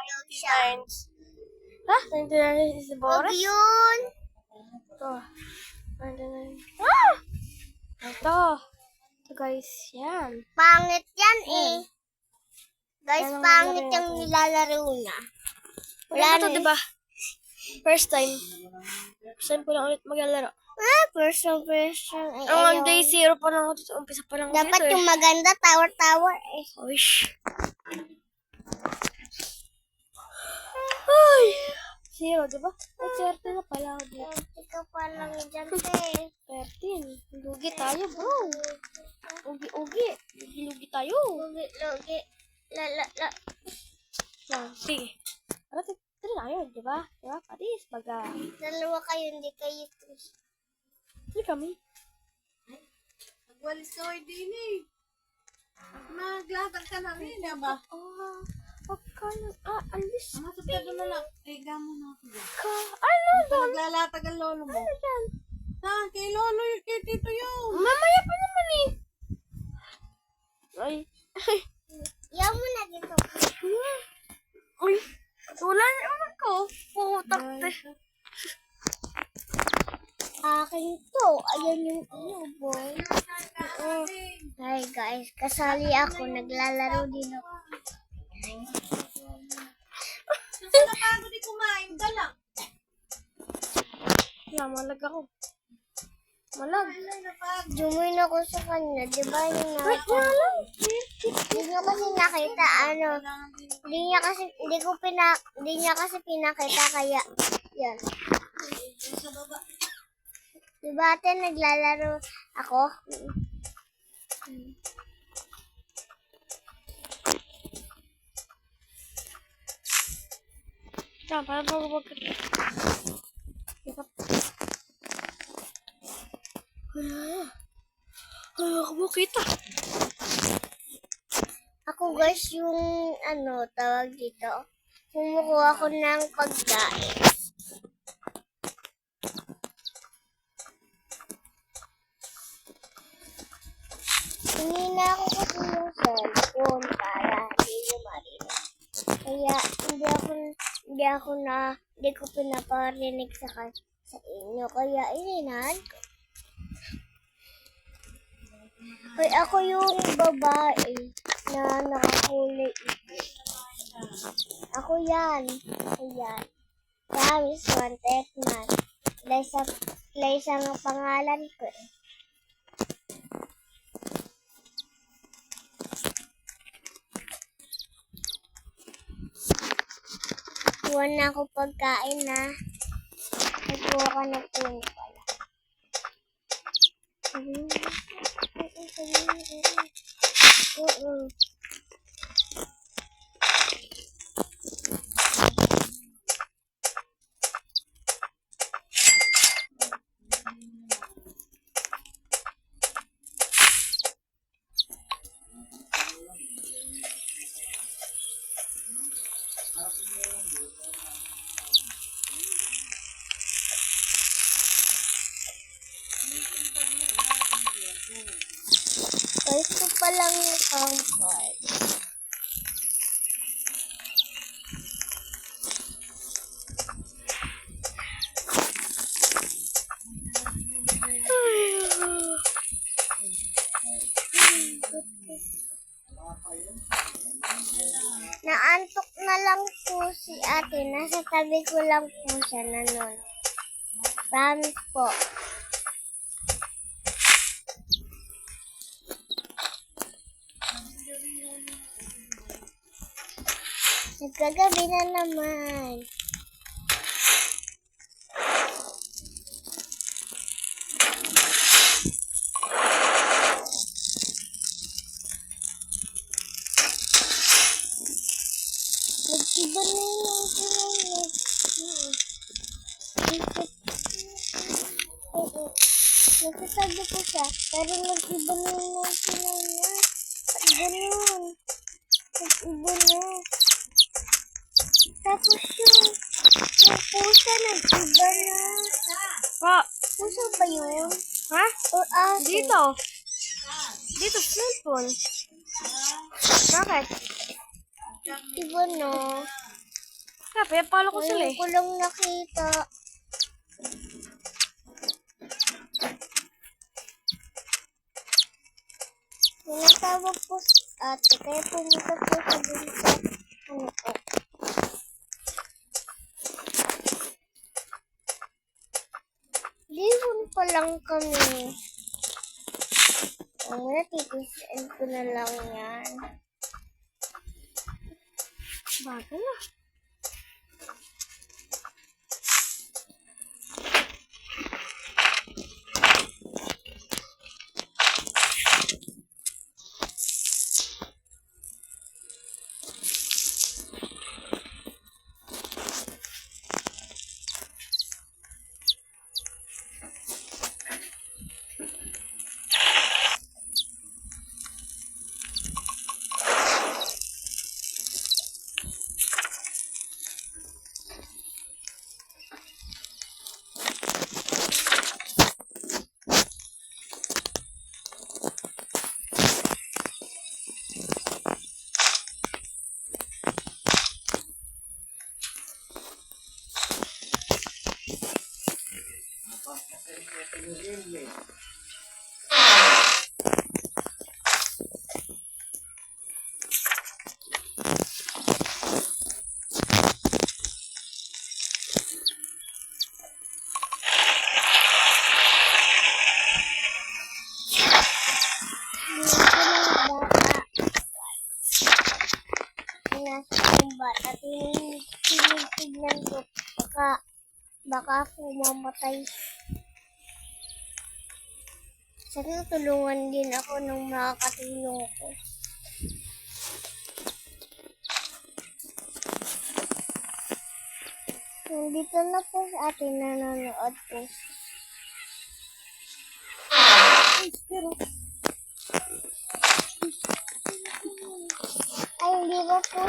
99. Ha? 99 is the Boris? Huwag yun. Ito. 99. Ah! Ito. Ito guys, yan. Pangit yan eh. Guys, Anong pangit nilalaro yung nilalaro niya. Wala na to, diba? First time. First time ko lang ulit maglalaro. Person. Ang day 0 pa lang ako dito. Umpisa pa lang ako Dapat dito yung maganda, tower eh. Wish. Ay! 0, diba? Ay, 30 na pala ako dito. Ikaw pa lang dyan eh. 13. Lugi tayo, bro. Ugi. Lugi tayo. Lugi. La. Yan, sige. Pero tira tayo, diba? Diba? Patis, baga. Dalawa kayo, hindi kayo. Hindi kami. Nagwalis ka ay din eh. Naglatag ka na rin, ba? Pagka alis Masap ka doon na lang. Tega mo na ako dyan. ka. Ano ba? Naglalatag ang lolo mo. Ano yan? Saan? Kay lolo yun, kay tito yun. Mamaya pa naman eh. Ay. Yaw mo na dito. Uy. Wala naman ko. Putak te. Akin to. Ayan yung boy. Hi guys, kasali ako. Naglalaro din ako. Saan napagod di kumain ka lang? Malag ako. Malag. Jumoy na ako sa kanya. Diba yung Wait nga lang. Hindi niya kasi nakita, hindi niya kasi pinakita, kaya, yan. Diba ate, naglalaro ako? Tama, parang pagkabag. Wala ako makita. Ako guys, yung, tawag dito, kumukuha ko ng pagkain. Hinina ako kasi yung cellphone para hindi nyo marinig. Kaya hindi ko pinaparinig sa inyo. Kaya ininahan ko. Hoy, ako yung babae na nakakulay itik. Ako yan. Ayan. Promise, wanted man. Liza ang pangalan ko eh. Iwan na ako pagkain na. Nagkuha ka ng puno pala. Guys, ko palang yung comfort. Naantok na lang po si ate. Nasa tabi ko lang po siya nanonood. Promise po. Nagkagabi na naman. Nag-iba na yung pinag. Oo. Nagsasabi ko siya, pero nag-iba na yung pinag. Ganun. Nag-iba na. Tapos yung pusa nag-iba na. Pa. Pusa ba yun? Ha? Or aso? Dito. Dito, cellphone. Bakit? Iba no. Sabi, palo ko sila Ngayon eh. ko lang nakita. Tinatawag po si ate, kaya pumunta po sa dun sa ano po. Liwon pa lang kami. Ang natitisin ko na lang yan. Bagal ah. Nasa yung bata, tinitignan ko, baka ako mamatay. Sana tulungan din ako ng makakatulong ko. Nandito na po sa atin nanonood po. Ay, hindi ba po